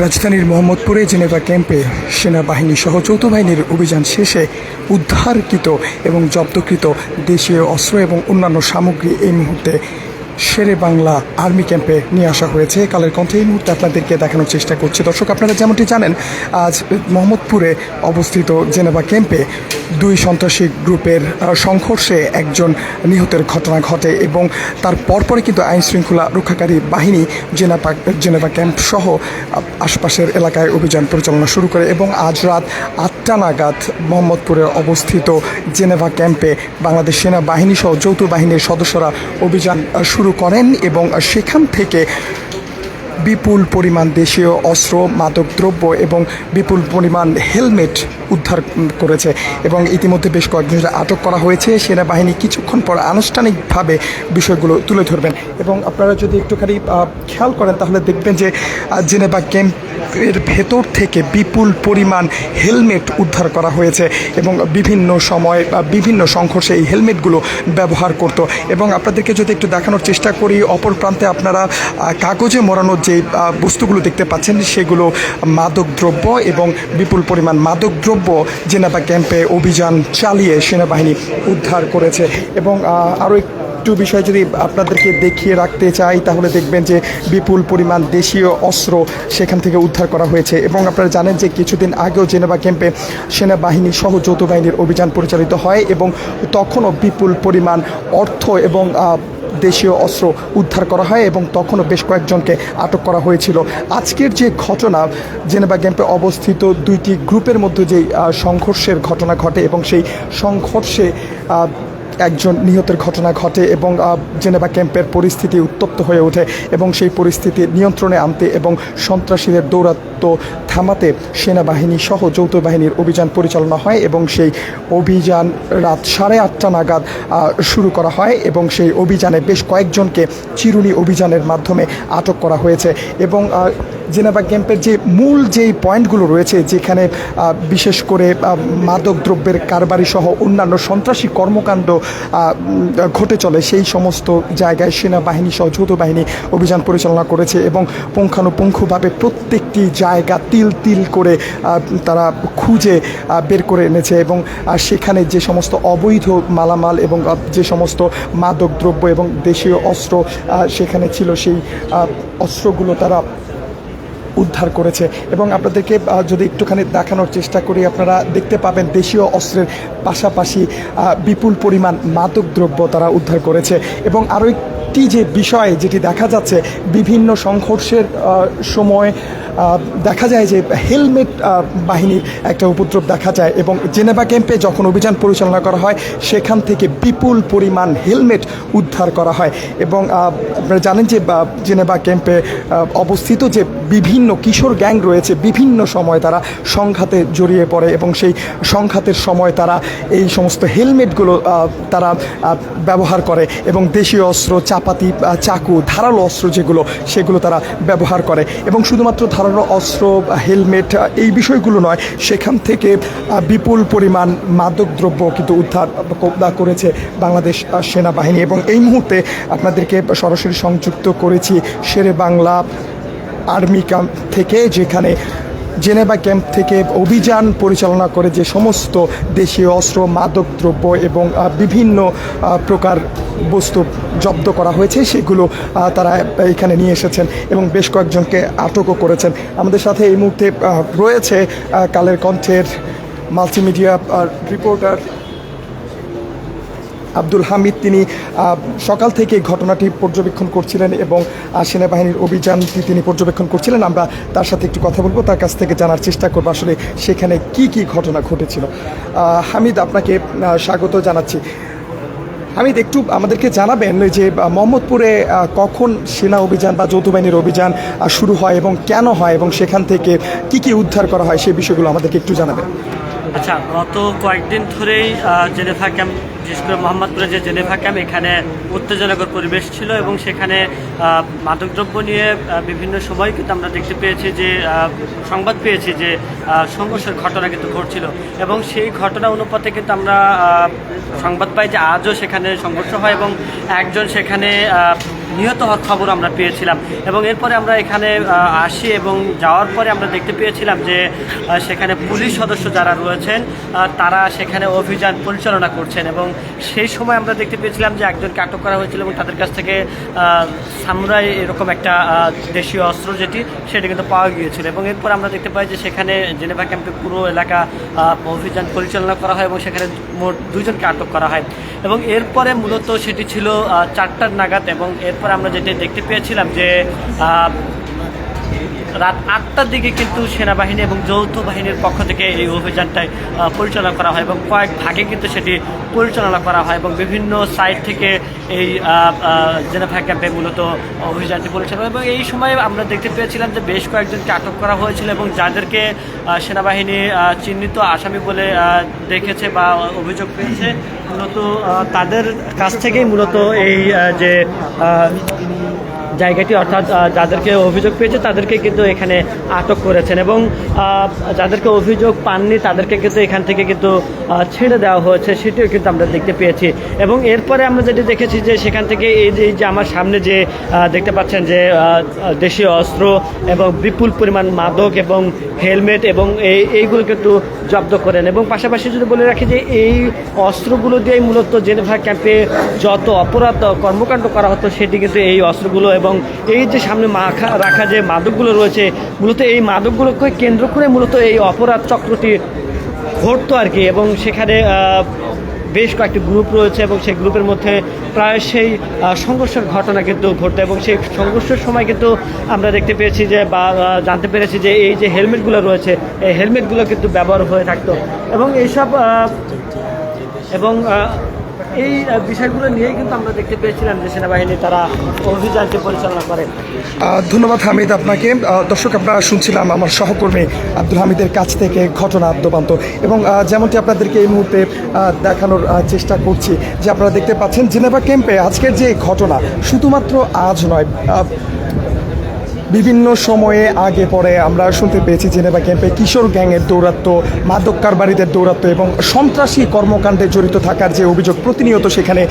রাজধানীর মোহাম্মদপুরে জেনেভা ক্যাম্পে সেনাবাহিনী সহ যৌথ বাহিনীর অভিযান শেষে উদ্ধারকৃত এবং জব্দকৃত দেশীয় অস্ত্র এবং অন্যান্য সামগ্রী এই মুহূর্তে শেরে বাংলা আর্মি ক্যাম্পে নিয়ে আসা হয়েছে। কালের কণ্ঠে এই মুহূর্তে আপনাদেরকে দেখানোর চেষ্টা করছি। দর্শক, আপনারা যেমনটি জানেন, আজ মোহাম্মদপুরে অবস্থিত জেনেভা ক্যাম্পে দুই সন্ত্রাসী গ্রুপের সংঘর্ষে একজন নিহতের ঘটনা ঘটে এবং তার পরপরই কিন্তু আইন শৃঙ্খলা রক্ষাকারী বাহিনী জেনেভা ক্যাম্প সহ আশপাশের এলাকায় অভিযান পরিচালনা শুরু করে এবং আজ রাত 8টা নাগাদ মোহাম্মদপুরে অবস্থিত জেনেভা ক্যাম্পে বাংলাদেশ সেনাবাহিনী সহ যৌথ বাহিনীর সদস্যরা অভিযান শুরু করেন এবং সেখান থেকে বিপুল পরিমাণ দেশীয় অস্ত্র, মাদকদ্রব্য এবং বিপুল পরিমাণ হেলমেট উদ্ধার করেছে এবং ইতিমধ্যে বেশ কয়েকজনকে আটক করা হয়েছে। সেনাবাহিনী কিছুক্ষণ পর আনুষ্ঠানিকভাবে বিষয়গুলো তুলে ধরবেন এবং আপনারা যদি একটুখানি খেয়াল করেন তাহলে দেখবেন যে জেনেভা ক্যাম্পের ভেতর থেকে বিপুল পরিমাণ হেলমেট উদ্ধার করা হয়েছে এবং বিভিন্ন সময় বিভিন্ন সংঘর্ষে এই হেলমেটগুলো ব্যবহার করত। এবং আপনাদেরকে যদি একটু দেখানোর চেষ্টা করি, অপর প্রান্তে আপনারা কাগজে মোড়ানো যে বস্তুগুলো দেখতে পাচ্ছেন সেগুলো মাদকদ্রব্য এবং বিপুল পরিমাণ মাদকদ্রব্য জেনেভা ক্যাম্পে অভিযান চালিয়ে সেনাবাহিনী উদ্ধার করেছে। এবং আরও একটু বিষয় যদি আপনাদেরকে দেখিয়ে রাখতে চাই তাহলে দেখবেন যে বিপুল পরিমাণ দেশীয় অস্ত্র সেখান থেকে উদ্ধার করা হয়েছে এবং আপনারা জানেন যে কিছুদিন আগেও জেনেভা ক্যাম্পে সেনাবাহিনী সহ যৌথ বাহিনীর অভিযান পরিচালিত হয় এবং তখনও বিপুল পরিমাণ অর্থ এবং দেশীয় অস্ত্র উদ্ধার করা হয় এবং তখনও বেশ কয়েকজনকে আটক করা হয়েছিল। আজকের যে ঘটনা, জেনেভা ক্যাম্পে অবস্থিত দুইটি গ্রুপের মধ্যে যে সংঘর্ষের ঘটনা ঘটে এবং সেই সংঘর্ষে একজন নিহতের ঘটনা ঘটে এবং জেনেভা ক্যাম্পের পরিস্থিতি উত্তপ্ত হয়ে ওঠে এবং সেই পরিস্থিতি নিয়ন্ত্রণে আনতে এবং সন্ত্রাসীদের দৌরাত্ম্য থামাতে সেনাবাহিনী সহ যৌথ বাহিনীর অভিযান পরিচালনা হয় এবং সেই অভিযান রাত 8:30 নাগাদ শুরু করা হয় এবং সেই অভিযানে বেশ কয়েকজনকে চিরুনি অভিযানের মাধ্যমে আটক করা হয়েছে। এবং জেনেভা ক্যাম্পের যে মূল যেই পয়েন্টগুলো রয়েছে যেখানে বিশেষ করে মাদকদ্রব্যের কারবারি সহ অন্যান্য সন্ত্রাসী কর্মকাণ্ড ঘটে চলে, সেই সমস্ত জায়গায় সেনাবাহিনী সহ যৌথ বাহিনী অভিযান পরিচালনা করেছে এবং পুঙ্খানুপুঙ্খভাবে প্রত্যেকটি জায়গা তিল তিল করে তারা খুঁজে বের করে এনেছে এবং সেখানে যে সমস্ত অবৈধ মালামাল এবং যে সমস্ত মাদকদ্রব্য এবং দেশীয় অস্ত্র সেখানে ছিল সেই অস্ত্রগুলো তারা উদ্ধার করেছে। এবং আপনাদেরকে যদি একটুখানি দেখানোর চেষ্টা করি, আপনারা দেখতে পাবেন দেশীয় অস্ত্রের পাশাপাশি বিপুল পরিমাণ মাদকদ্রব্য তারা উদ্ধার করেছে। এবং আরও একটি যে বিষয় যেটি দেখা যাচ্ছে, বিভিন্ন সংঘর্ষের সময় দেখা যায় যে হেলমেট বাহিনীর একটা উপদ্রব দেখা যায় এবং জেনেভা ক্যাম্পে যখন অভিযান পরিচালনা করা হয় সেখান থেকে বিপুল পরিমাণ হেলমেট উদ্ধার করা হয়। এবং আপনারা জানেন যে জেনেভা ক্যাম্পে অবস্থিত যে বিভিন্ন কিশোর গ্যাং রয়েছে, বিভিন্ন সময় তারা সংঘাতে জড়িয়ে পড়ে এবং সেই সংঘাতের সময় তারা এই সমস্ত হেলমেটগুলো তারা ব্যবহার করে এবং দেশীয় অস্ত্র, চাপাতি, চাকু, ধারালো অস্ত্র যেগুলো সেগুলো তারা ব্যবহার করে। এবং শুধুমাত্র ধারালো অস্ত্র, হেলমেট এই বিষয়গুলো নয়, সেখান থেকে বিপুল পরিমাণ মাদকদ্রব্য কিন্তু উদ্ধার করেছে বাংলাদেশ সেনাবাহিনী। এবং এই মুহূর্তে আপনাদেরকে সরাসরি সংযুক্ত করেছি শেরে বাংলা আর্মি ক্যাম্প থেকে, যেখানে জেনেভা ক্যাম্প থেকে অভিযান পরিচালনা করে যে সমস্ত দেশীয় অস্ত্র, মাদকদ্রব্য এবং বিভিন্ন প্রকার বস্তু জব্দ করা হয়েছে সেগুলো তারা এখানে নিয়ে এসেছেন এবং বেশ কয়েকজনকে আটকও করেছেন। আমাদের সাথে এই মুহূর্তে রয়েছে কালের কণ্ঠের মাল্টিমিডিয়া রিপোর্টার আব্দুল হামিদ। তিনি সকাল থেকে ঘটনাটি পর্যবেক্ষণ করছিলেন এবং সেনাবাহিনীর অভিযানটি তিনি পর্যবেক্ষণ করছিলেন। আমরা তার সাথে একটু কথা বলবো, তার কাছ থেকে জানার চেষ্টা করবো আসলে সেখানে কি কি ঘটনা ঘটেছিল। হামিদ, আপনাকে স্বাগত জানাচ্ছি। হামিদ, একটু আমাদেরকে জানাবেন যে মোহাম্মদপুরে কখন সেনা অভিযান বা যৌথ বাহিনীর অভিযান শুরু হয় এবং কেন হয় এবং সেখান থেকে কি কি উদ্ধার করা হয় সেই বিষয়গুলো আমাদেরকে একটু জানাবেন। আচ্ছা, গত কয়েকদিন ধরেই জেনেভা ক্যাম্প, বিশেষ করে মোহাম্মদপুরে যে জেনেভা ক্যাম্প, এখানে উত্তেজনাকর পরিবেশ ছিল এবং সেখানে মাদকদ্রব্য নিয়ে বিভিন্ন সময় কিন্তু আমরা দেখতে পেয়েছি যে সংবাদ পেয়েছি যে সংঘর্ষের ঘটনা কিন্তু ঘটছিল এবং সেই ঘটনা অনুপাতে কিন্তু আমরা সংবাদ পাই যে আজও সেখানে সংঘর্ষ হয় এবং একজন সেখানে নিহত হওয়ার খবর আমরা পেয়েছিলাম। এবং এরপরে আমরা এখানে আসি এবং যাওয়ার পরে আমরা দেখতে পেয়েছিলাম যে সেখানে পুলিশ সদস্য যারা রয়েছেন তারা সেখানে অভিযান পরিচালনা করছেন। এবং সেই সময় আমরা দেখতে পেয়েছিলাম যে একজনকে আটক করা হয়েছিল এবং তাদের কাছ থেকে সামুরাই এরকম একটা দেশীয় অস্ত্র যেটি সেটি কিন্তু পাওয়া গিয়েছিল। এবং এরপর আমরা দেখতে পাই যে সেখানে জেনেভা ক্যাম্পে পুরো এলাকা অভিযান পরিচালনা করা হয় এবং সেখানে মোট 2 জনকে আটক করা হয়। এবং এরপরে মূলত সেটি ছিল 4টার নাগাদ। এবং এরপর আমরা যেটি দেখতে পেয়েছিলাম যে রাত 8টার দিকে কিন্তু সেনাবাহিনী এবং যৌথ বাহিনীর পক্ষ থেকে এই অভিযানটাই পরিচালনা করা হয় এবং কয়েক ভাগে কিন্তু সেটি পরিচালনা করা হয় এবং বিভিন্ন সাইড থেকে এই জেনেভা ক্যাম্পে মূলত অভিযানটি পরিচালনা। এবং এই সময় আমরা দেখতে পেয়েছিলাম যে বেশ কয়েকজনকে আটক করা হয়েছিল এবং যাদেরকে সেনাবাহিনী চিহ্নিত আসামি বলে দেখেছে বা অভিযোগ পেয়েছে মূলত তাদের কাছ থেকেই মূলত এই যে জায়গাটি অর্থাৎ যাদেরকে অভিযোগ পেয়েছে তাদেরকে কিন্তু এখানে আটক করেছেন এবং যাদেরকে অভিযোগ পাননি তাদেরকে কিন্তু এখান থেকে কিন্তু ছেড়ে দেওয়া হয়েছে সেটিও কিন্তু আমরা দেখতে পেয়েছি। এবং এরপরে আমরা যেটি দেখেছি যে সেখান থেকে এই যে আমার সামনে যে দেখতে পাচ্ছেন যে দেশীয় অস্ত্র এবং বিপুল পরিমাণ মাদক এবং হেলমেট এবং এইগুলো কিন্তু জব্দ করেন। এবং পাশাপাশি যদি বলে রাখি যে এই অস্ত্রগুলো দিয়েই মূলত জেনেভা ক্যাম্পে যত অপরাধ কর্মকাণ্ড করা হতো সেটি কিন্তু এই অস্ত্রগুলো এবং এই যে সামনে রাখা যে মাদকগুলো রয়েছে মূলত এই মাদকগুলোকে কেন্দ্র করে মূলত এই অপরাধ চক্রটি ঘটতো আর কি। এবং সেখানে বেশ কয়েকটি গ্রুপ রয়েছে এবং সেই গ্রুপের মধ্যে প্রায় সেই সংঘর্ষের ঘটনা কিন্তু ঘটতো এবং সেই সংঘর্ষের সময় কিন্তু আমরা দেখতে পেয়েছি যে বা জানতে পেরেছি যে এই যে হেলমেটগুলো রয়েছে এই হেলমেটগুলো কিন্তু ব্যবহার হয়ে থাকতো এবং এইসব এবং এই বিষয়গুলো নিয়েই কিন্তু আমরা দেখতে পেয়েছিলাম যে সেনাবাহিনী তারা অভিযানটি পরিচালনা করে। ধন্যবাদ হামিদ আপনাকে। দর্শক আপনারা শুনছিলাম আমার সহকর্মী আব্দুল হামিদের কাছ থেকে ঘটনা আদ্যপান্ত এবং যেমনটি আপনাদেরকে এই মুহূর্তে দেখানোর চেষ্টা করছি যে আপনারা দেখতে পাচ্ছেন জেনেভা ক্যাম্পে আজকের যে ঘটনা শুধুমাত্র আজ নয়, বিভিন্ন সময়ে আগে পরে আমরা শুনতে পেয়েছি জেনেভা ক্যাম্পে কিশোর গ্যাংয়ের দৌরাত্ম্য, মাদক কারবারিদের দৌরাত্ম্য এবং সন্ত্রাসী কর্মকাণ্ডে জড়িত থাকার যে অভিযোগ প্রতিনিয়ত সেখানে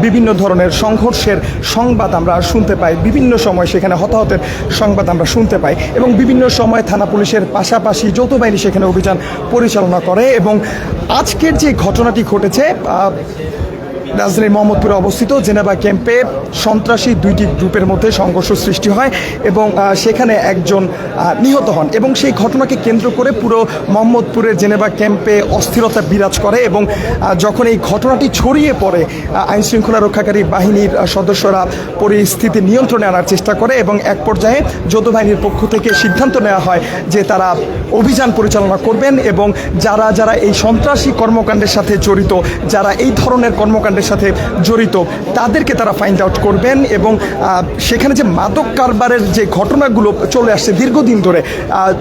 বিভিন্ন ধরনের সংঘর্ষের সংবাদ আমরা শুনতে পাই, বিভিন্ন সময় সেখানে হতাহতের সংবাদ আমরা শুনতে পাই এবং বিভিন্ন সময় থানা পুলিশের পাশাপাশি যৌথ বাহিনী সেখানে অভিযান পরিচালনা করে। এবং আজকের যে ঘটনাটি ঘটেছে রাজধানীর মোহাম্মদপুরে অবস্থিত জেনেভা ক্যাম্পে সন্ত্রাসী 2টি গ্রুপের মধ্যে সংঘর্ষ সৃষ্টি হয় এবং সেখানে একজন নিহত হন এবং সেই ঘটনাকে কেন্দ্র করে পুরো মোহাম্মদপুরের জেনেভা ক্যাম্পে অস্থিরতা বিরাজ করে। এবং যখন এই ঘটনাটি ছড়িয়ে পড়ে আইনশৃঙ্খলা রক্ষাকারী বাহিনীর সদস্যরা পরিস্থিতি নিয়ন্ত্রণে আনার চেষ্টা করে এবং এক পর্যায়ে যৌথ বাহিনীর পক্ষ থেকে সিদ্ধান্ত নেওয়া হয় যে তারা অভিযান পরিচালনা করবেন এবং যারা যারা এই সন্ত্রাসী কর্মকাণ্ডের সাথে জড়িত, যারা এই ধরনের কর্মকাণ্ডের সাথে জড়িত তাদেরকে তারা ফাইন্ড আউট করবেন। এবং সেখানে যে মাদক কারবারের যে ঘটনাগুলো চলে আসছে দীর্ঘদিন ধরে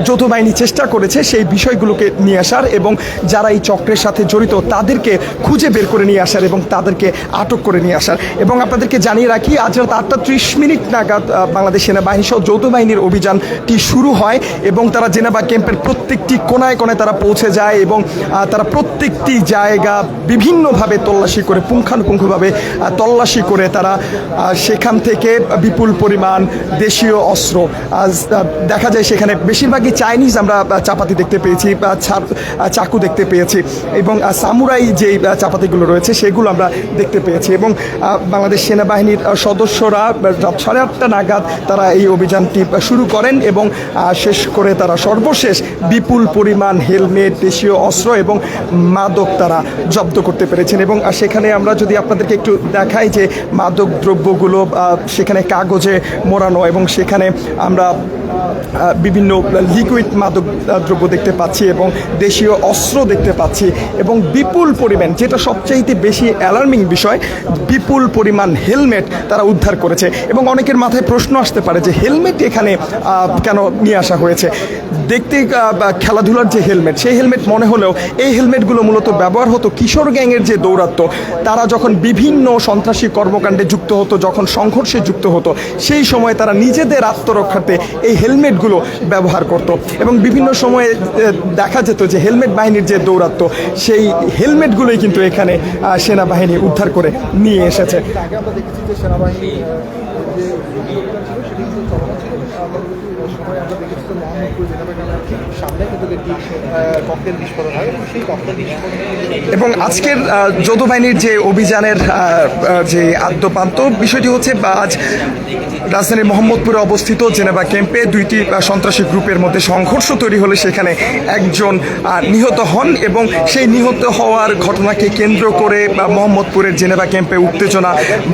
যৌথ বাহিনী চেষ্টা করেছে সেই বিষয়গুলোকে নিয়ে আসার এবং যারা এই চক্রের সাথে জড়িত তাদেরকে খুঁজে বের করে নিয়ে আসার এবং তাদেরকে আটক করে নিয়ে আসার। এবং আপনাদেরকে জানিয়ে রাখি আজ রাত 8:30 নাগাদ বাংলাদেশ সেনাবাহিনী সহ যৌথ বাহিনীর অভিযানটি শুরু হয় এবং তারা জেনেভা ক্যাম্পের প্রত্যেকটি কোনায় কোনায় তারা পৌঁছে যায় এবং তারা প্রত্যেকটি জায়গা বিভিন্নভাবে তল্লাশি করে পুঙ্খানুপুঙ্খভাবে তল্লাশি করে তারা সেখান থেকে বিপুল পরিমাণ দেশীয় অস্ত্র দেখা যায় সেখানে বেশিরভাগই চাইনিজ আমরা চাপাতি দেখতে পেয়েছি, চাকু দেখতে পেয়েছি এবং সামুরাই যে চাপাতিগুলো রয়েছে সেগুলো আমরা দেখতে পেয়েছি। এবং বাংলাদেশ সেনাবাহিনীর সদস্যরা রাত 8:30 নাগাদ তারা এই অভিযানটি শুরু করেন এবং শেষ করে তারা সর্বশেষ বিপুল পরিমাণ হেলমেট, দেশীয় অস্ত্র এবং মাদক তারা জব্দ করতে পেরেছেন। এবং সেখানে আমরা যদি আপনাদেরকে একটু দেখাই যে মাদক দ্রব্যগুলো সেখানে কাগজে মোড়ানো এবং সেখানে আমরা বিভিন্ন লিকুইড মাদক দ্রব্য দেখতে পাচ্ছি এবং দেশীয় অস্ত্র দেখতে পাচ্ছি এবং বিপুল পরিমাণ, যেটা সবচাইতে বেশি অ্যালার্মিং বিষয়, বিপুল পরিমাণ হেলমেট তারা উদ্ধার করেছে। এবং অনেকের মাথায় প্রশ্ন আসতে পারে যে হেলমেট এখানে কেন নিয়ে আসা হয়েছে। দেখতে খেলাধুলার যে হেলমেট সেই হেলমেট মনে হলেও এই হেলমেটগুলো মূলত ব্যবহার হতো কিশোর গ্যাংয়ের যে দৌরাত্ম্য, তারা যখন বিভিন্ন সন্ত্রাসী কর্মকাণ্ডে যুক্ত হতো, যখন সংঘর্ষে যুক্ত হতো সেই সময় তারা নিজেদের আত্মরক্ষার্থে এই হেলমেটগুলো ব্যবহার করত। এবং বিভিন্ন সময়ে দেখা যেত যে হেলমেট বাহিনীর যে দৌরাত্ম্য সেই হেলমেটগুলোই কিন্তু এখানে সেনাবাহিনী উদ্ধার করে নিয়ে এসেছে। আগে আমরা দেখেছি যে সেনাবাহিনী যে আমরা দেখেছি তো মোহাম্মদপুর জেনারেল ক্যাম্পের ঠিক সামনে কিন্তু একটি ককটেল বিস্ফোরণ হয় এবং সেই ককটেল বিস্ফোরণে এবং আজকের যৌথ বাহিনীর যে অভিযানের যে আদ্যপান্ত বিষয়টি হচ্ছে আজ রাজধানীর মোহাম্মদপুরে অবস্থিত জেনেভা ক্যাম্পে দুইটি সন্ত্রাসী গ্রুপের মধ্যে সংঘর্ষ তৈরি হলে সেখানে একজন নিহত হন এবং সেই নিহত হওয়ার ঘটনাকে কেন্দ্র করে মোহাম্মদপুরের জেনেভা ক্যাম্পে উত্তেজনা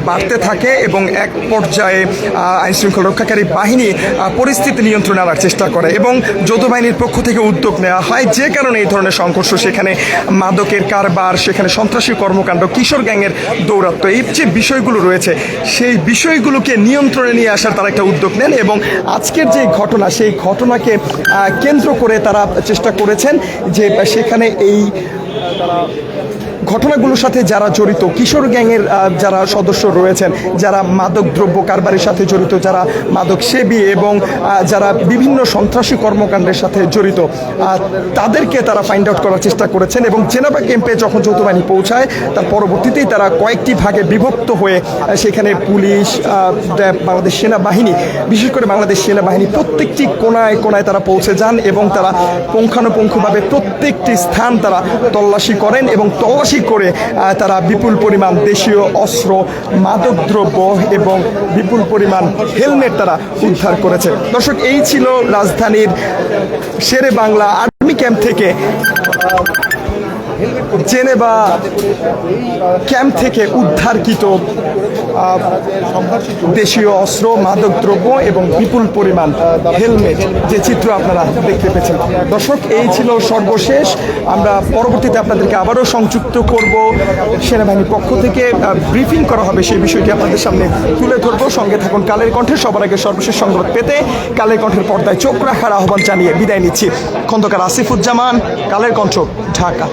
বাড়তে থাকে এবং এক পর্যায়ে আইনশৃঙ্খলা রক্ষাকারী বাহিনী পরিস্থিতি নিয়ন্ত্রণে আনার চেষ্টা করে এবং যৌথ বাহিনীর পক্ষ থেকে উদ্যোগ নেওয়া হয়, যে কারণে এই ধরনের সংঘর্ষ, সেখানে মাদকের কারবার, সেখানে সন্ত্রাসী কর্মকাণ্ড, কিশোর গ্যাংয়ের দৌরাত্ম্য, এই যে বিষয়গুলো রয়েছে সেই বিষয়গুলোকে নিয়ন্ত্রণে নিয়ে আসার তারা একটা উদ্যোগ নেন এবং আজকের যে ঘটনা সেই ঘটনাকে কেন্দ্র করে তারা চেষ্টা করেছেন যে সেখানে এই ঘটনাগুলোর সাথে যারা জড়িত, কিশোর গ্যাংয়ের যারা সদস্য রয়েছেন, যারা মাদক দ্রব্য কারবারের সাথে জড়িত, যারা মাদক সেবী এবং যারা বিভিন্ন সন্ত্রাসী কর্মকাণ্ডের সাথে জড়িত, তাদেরকে তারা ফাইন্ড আউট করার চেষ্টা করেছেন এবং জেনেভা ক্যাম্পে যখন যৌথ বাহিনী পৌঁছায় তার পরবর্তীতেই তারা কয়েকটি ভাগে বিভক্ত হয়ে সেখানে পুলিশ, বাংলাদেশ সেনাবাহিনী, বিশেষ করে বাংলাদেশ সেনাবাহিনী প্রত্যেকটি কোনায় কোনায় তারা পৌঁছে যান এবং তারা পুঙ্খানুপুঙ্খভাবে প্রত্যেকটি স্থান তারা তল্লাশি করেন এবং তল্লাশি করে তারা বিপুল পরিমাণ দেশীয় অস্ত্র, মাদকদ্রব্য এবং বিপুল পরিমাণ হেলমেট তারা উদ্ধার করেছে। দর্শক, এই ছিল রাজধানীর শেরে বাংলা আর্মি ক্যাম্প থেকে জেনেভা ক্যাম্প থেকে উদ্ধারকৃত দেশীয় অস্ত্র, মাদকদ্রব্য এবং বিপুল পরিমাণ হেলমেট যে চিত্র আপনারা দেখতে পেয়েছেন। দর্শক, এই ছিল সর্বশেষ। আমরা পরবর্তীতে আপনাদেরকে আবারও সংযুক্ত করব, সেনাবাহিনীর পক্ষ থেকে ব্রিফিং করা হবে, সেই বিষয়টি আপনাদের সামনে তুলে ধরবো। সঙ্গে থাকুন কালের কণ্ঠে। সবার আগে সর্বশেষ সংবাদ পেতে কালের কণ্ঠের পর্দায় চোখ রাখার আহ্বান জানিয়ে বিদায় নিচ্ছি। খন্দকার আসিফুজ্জামান, কালের কণ্ঠ, ঢাকা।